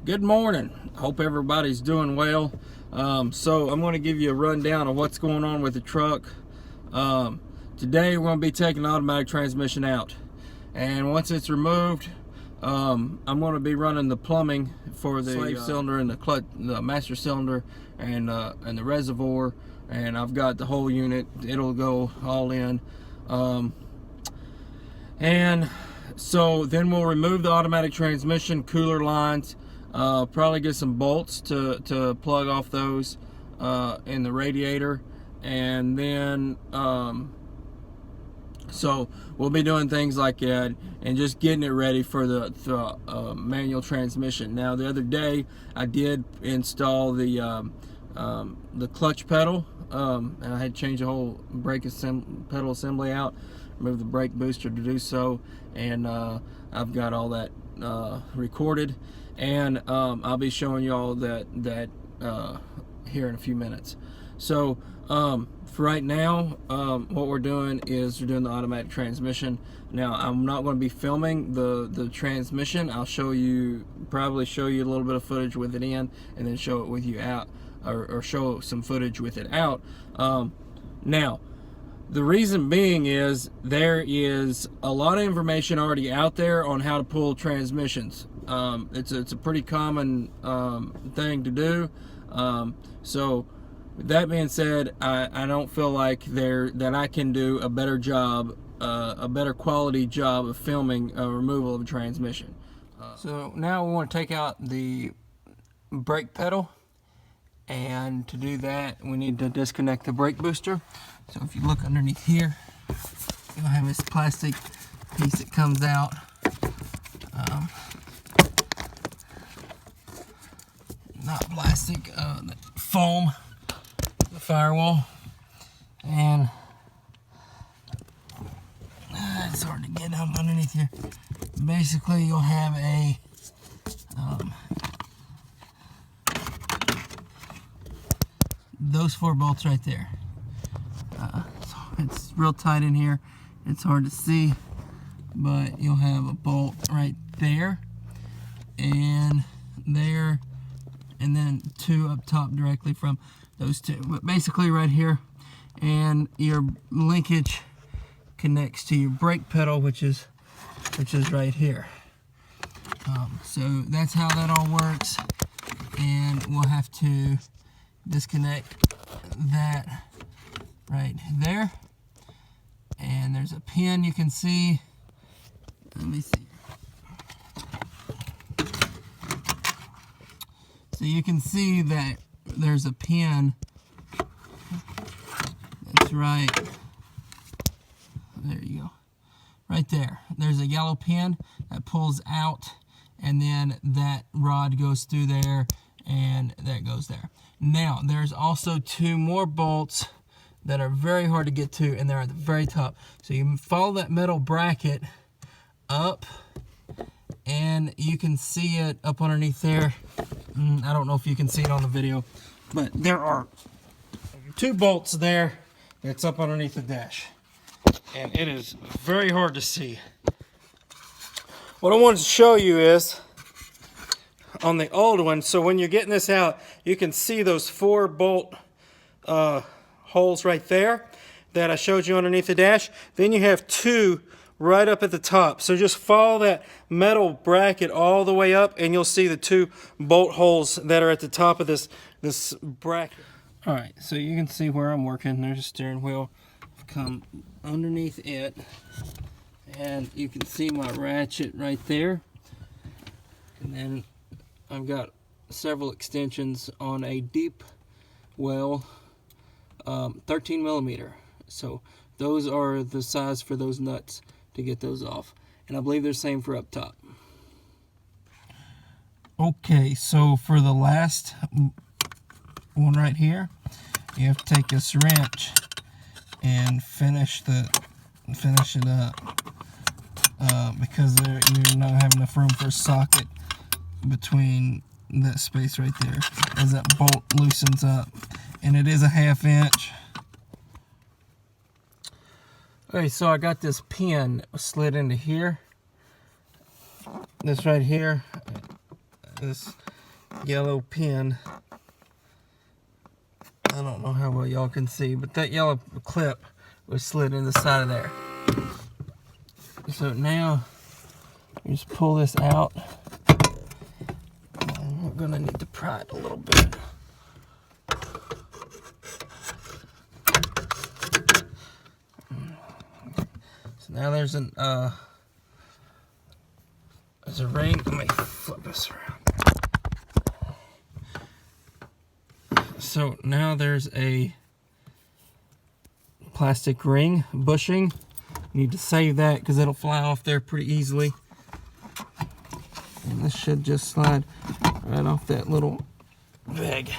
Good morning. Hope everybody's doing well. So I'm going to give you a rundown of what's going on with the truck. Today we're going to be taking the automatic transmission out, and once it's removed, I'm going to be running the plumbing for the slave cylinder and the clutch, the master cylinder, and the reservoir. And I've got the whole unit. It'll go all in. And so then we'll remove the automatic transmission cooler lines. Probably get some bolts to plug off those in the radiator, and then so we'll be doing things like that and just getting it ready for the manual transmission. Now the other day I did install the clutch pedal, and I had to change the whole brake pedal assembly out, remove the brake booster to do so, and I've got all that recorded, and I'll be showing you all that here in a few minutes. So for right now, what we're doing is we're doing the automatic transmission. Now I'm not going to be filming the transmission. I'll probably show you a little bit of footage with it in, and then show it with you out, or show some footage with it out. Now the reason being is there is a lot of information already out there on how to pull transmissions. It's a pretty common thing to do. So with that being said, I don't feel like that I can do a better job, a better quality job of filming a removal of a transmission. So now we want to take out the brake pedal, and to do that we need to disconnect the brake booster. So if you look underneath here, you'll have this plastic piece that comes out. Not plastic, foam, the firewall, and it's hard to get up underneath here. Basically, you'll have a those 4 bolts right there. So it's real tight in here. It's hard to see, but you'll have a bolt right there, and there, and then 2 up top directly from those 2. But basically right here, and your linkage connects to your brake pedal, which is right here. So that's how that all works, and we'll have to disconnect that right there. And there's a pin you can see. Let me see. So you can see that there's a pin that's right there. You go. Right there. There's a yellow pin that pulls out, and then that rod goes through there, and that goes there. Now there's also 2 more bolts that are very hard to get to, and they're at the very top. So you follow that metal bracket up, and you can see it up underneath there. I don't know if you can see it on the video, but there are 2 bolts there that's up underneath the dash, and it is very hard to see. What I wanted to show you is on the old one, so when you're getting this out, you can see those 4 bolt holes right there that I showed you underneath the dash. Then you have 2 right up at the top. So just follow that metal bracket all the way up, and you'll see the 2 bolt holes that are at the top of this bracket. All right, so you can see where I'm working. There's a steering wheel. I've come underneath it, and you can see my ratchet right there. And then I've got several extensions on a deep well, 13 millimeter. So those are the size for those nuts to get those off, and I believe they're the same for up top. Okay, so for the last one right here, you have to take this wrench and finish it up, because you're not having enough room for a socket between that space right there as that bolt loosens up, and it is a 1/2 inch. Okay, so I got this pin slid into here. This right here, this yellow pin. I don't know how well y'all can see, but that yellow clip was slid in the side of there. So now you just pull this out. And we're gonna need to pry it a little bit. So now there's a ring. Let me flip this around. So now there's a plastic ring bushing. You need to save that because it'll fly off there pretty easily. And this should just slide right off that little peg.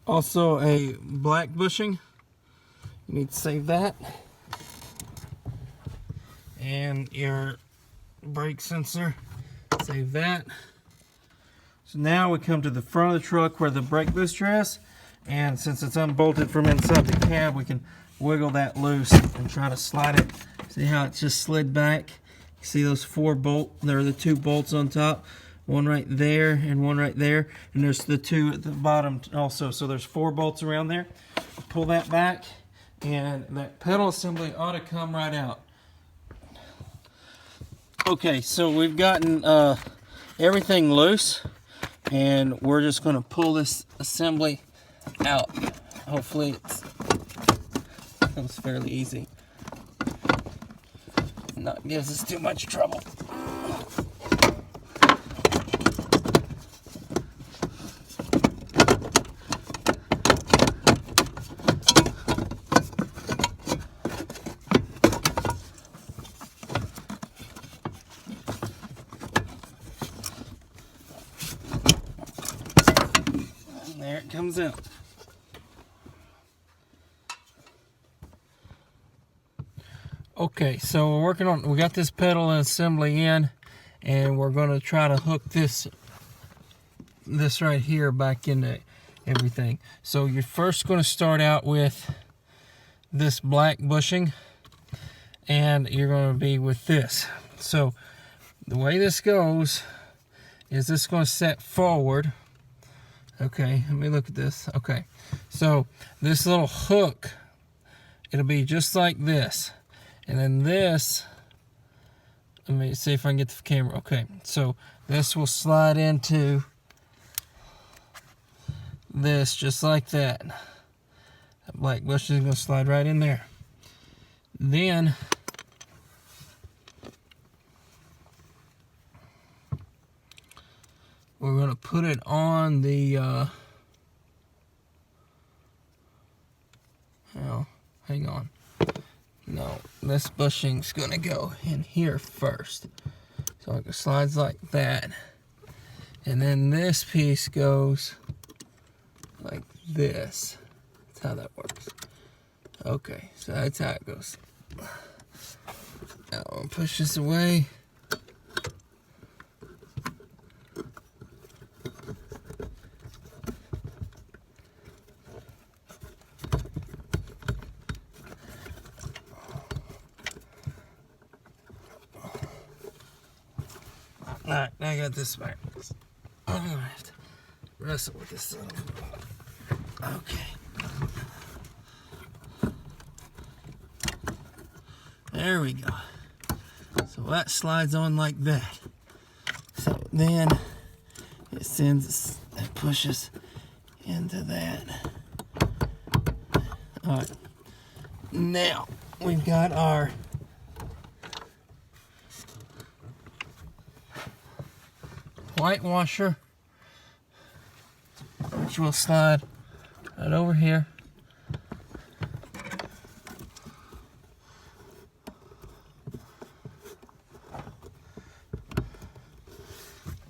Also a black bushing, you need to save that. And your brake sensor, save that. So now we come to the front of the truck where the brake booster is, and since it's unbolted from inside the cab, we can wiggle that loose and try to slide it. See how it just slid back? You see those four bolts? There are the two bolts on top. One right there and one right there, and there's the two at the bottom also. So there's four bolts around there. Pull that back, and that pedal assembly ought to come right out. Okay, so we've gotten everything loose, and we're just going to pull this assembly out. Hopefully it comes fairly easy. Not gives us too much trouble. There it comes out. Okay, so we're working on, we got this pedal and assembly in, and we're going to try to hook this right here back into everything. So you're first going to start out with this black bushing, and you're going to be with this. So the way this goes is this going to set forward. Okay, let me look at this. Okay, so this little hook, it'll be just like this. And then this, let me see if I can get the camera. Okay, so this will slide into this just like that. That black bush is going to slide right in there. Then we're going to put it on the, oh, hang on. No, this bushing's going to go in here first. So it slides like that. And then this piece goes like this. That's how that works. Okay, so that's how it goes. Now I'll push this away. Alright, now I got this back. I'm gonna have to wrestle with this thing. Okay. There we go. So that slides on like that. So then it sends, it pushes into that. Alright. Now we've got our white washer, which will slide right over here.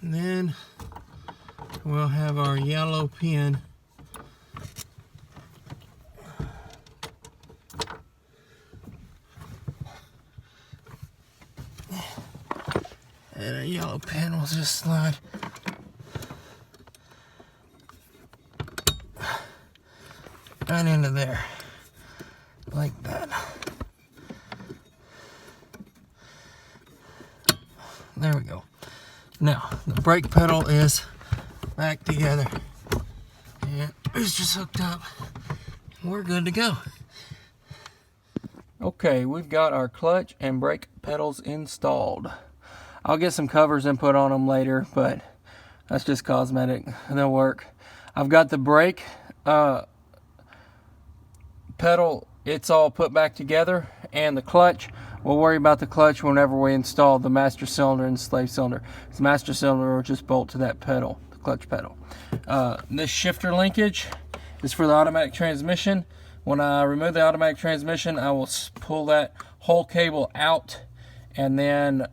And then we'll have our yellow pin And a yellow pin will just slide right into there, like that. There we go. Now, the brake pedal is back together. And it's just hooked up. We're good to go. Okay, we've got our clutch and brake pedals installed. I'll get some covers and put on them later, but that's just cosmetic. They'll work. I've got the brake pedal, it's all put back together, and the clutch, we'll worry about the clutch whenever we install the master cylinder and slave cylinder. The master cylinder will just bolt to that pedal, the clutch pedal. This shifter linkage is for the automatic transmission. When I remove the automatic transmission, I will pull that whole cable out, and then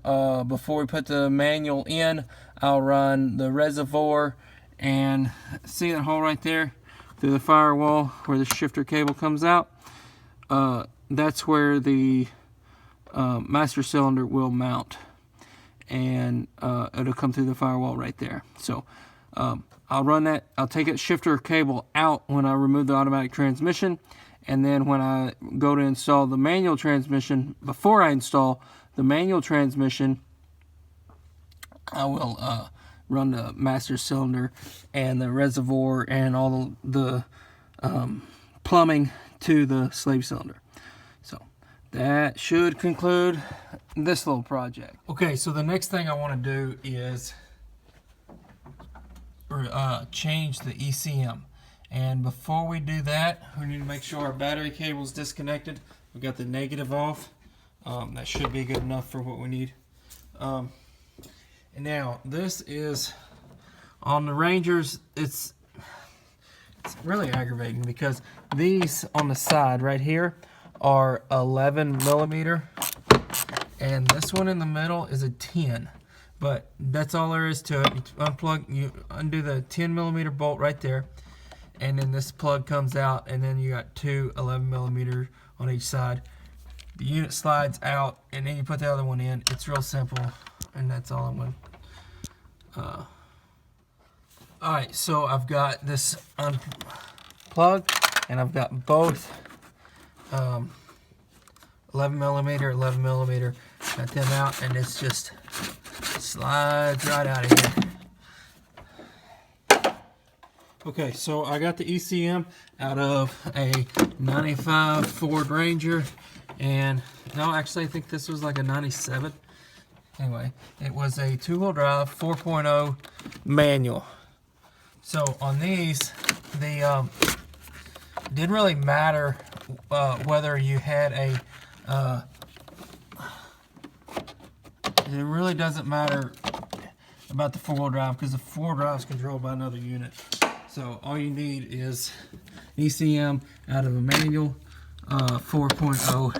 before we put the manual in, I'll run the reservoir, and see that hole right there through the firewall where the shifter cable comes out. That's where the master cylinder will mount, and it'll come through the firewall right there. So I'll run that. I'll take that shifter cable out when I remove the automatic transmission, and then when I go to install the manual transmission, before I install the manual transmission, I will run the master cylinder and the reservoir and all the plumbing to the slave cylinder. So that should conclude this little project. Okay, so the next thing I want to do is change the ECM. And before we do that, we need to make sure our battery cable is disconnected. We've got the negative off. That should be good enough for what we need. And now this is on the Rangers. It's really aggravating because these on the side right here are 11 millimeter, and this one in the middle is a 10. But that's all there is to it. You unplug, you undo the 10 millimeter bolt right there, and then this plug comes out, and then you got two 11 millimeter on each side. The unit slides out, and then you put the other one in. It's real simple, and that's all I'm going. Alright, so I've got this unplugged, and I've got both 11 millimeter. Got them out, and it's just slides right out of here. Okay, so I got the ECM out of a 95 Ford Ranger, and no, actually I think this was like a 97. Anyway, it was a two-wheel drive 4.0 manual. So on these, the didn't really matter whether you had a it really doesn't matter about the four-wheel drive, because the four-wheel drive is controlled by another unit. So all you need is ECM out of a manual 4.0,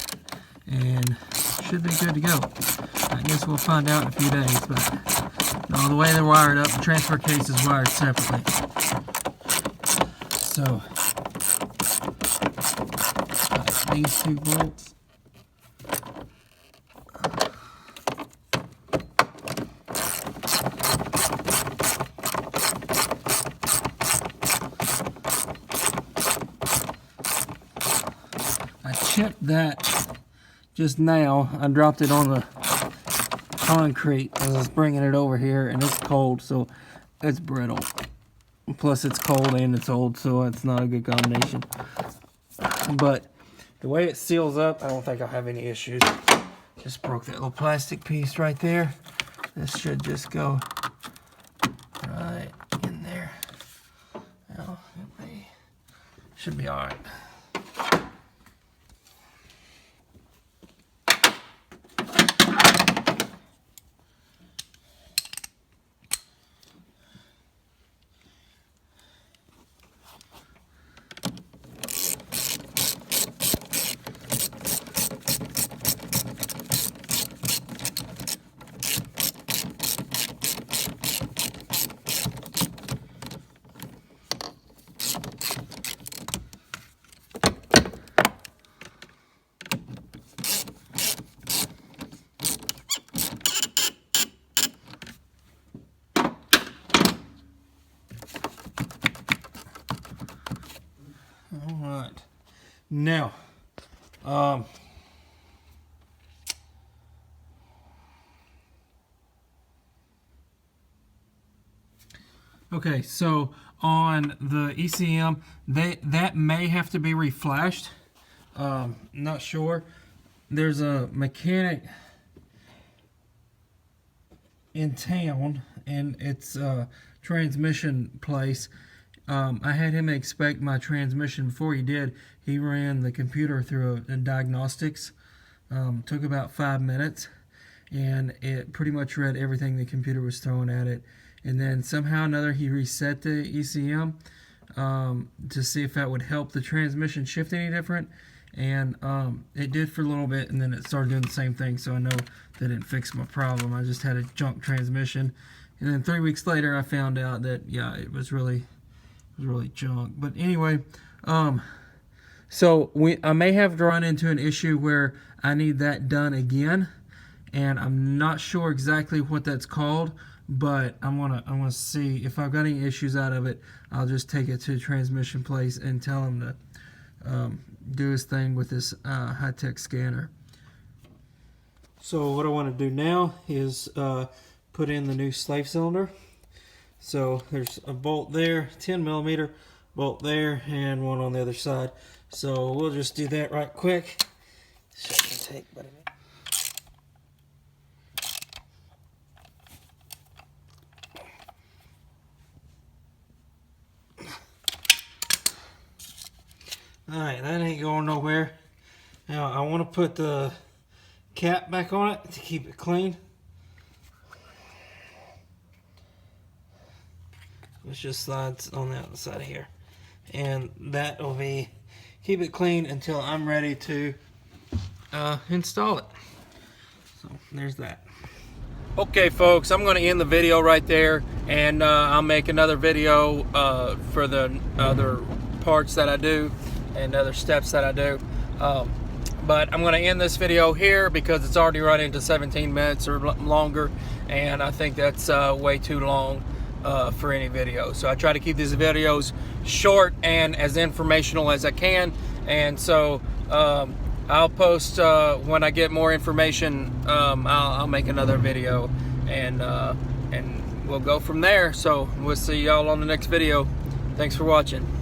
and should be good to go. I guess we'll find out in a few days, but no, the way they're wired up, the transfer case is wired separately. So these two bolts. I chipped that just now. I dropped it on the concrete as I was bringing it over here, and it's cold, so it's brittle. Plus it's cold and it's old, so it's not a good combination. But the way it seals up, I don't think I'll have any issues. Just broke that little plastic piece right there. This should just go right in there. Well, should be alright. Now, okay, so on the ECM, that may have to be reflashed. Not sure. There's a mechanic in town, and it's a transmission place. I had him inspect my transmission. Before he did, he ran the computer through a diagnostics. Took about 5 minutes, and it pretty much read everything the computer was throwing at it. And then somehow or another he reset the ECM to see if that would help the transmission shift any different. And it did for a little bit, and then it started doing the same thing. So I know that didn't fix my problem. I just had a junk transmission. And then 3 weeks later, I found out that yeah, it was really junk. But anyway, so I may have run into an issue where I need that done again, and I'm not sure exactly what that's called. But I wanna see if I've got any issues out of it. I'll just take it to the transmission place and tell him to do his thing with this high-tech scanner. So what I want to do now is put in the new slave cylinder. So there's a bolt there, 10mm bolt there, and one on the other side. So we'll just do that right quick. Shouldn't take but a minute. Alright, that ain't going nowhere. Now I want to put the cap back on it to keep it clean. It just slides on the outside here. And that will be, keep it clean until I'm ready to install it. So there's that. Okay folks, I'm going to end the video right there, and I'll make another video for the other parts that I do and other steps that I do. But I'm going to end this video here because it's already running to 17 minutes or longer, and I think that's way too long for any video. So I try to keep these videos short and as informational as I can, and so I'll post when I get more information. I'll make another video, and we'll go from there. So we'll see y'all on the next video. Thanks for watching.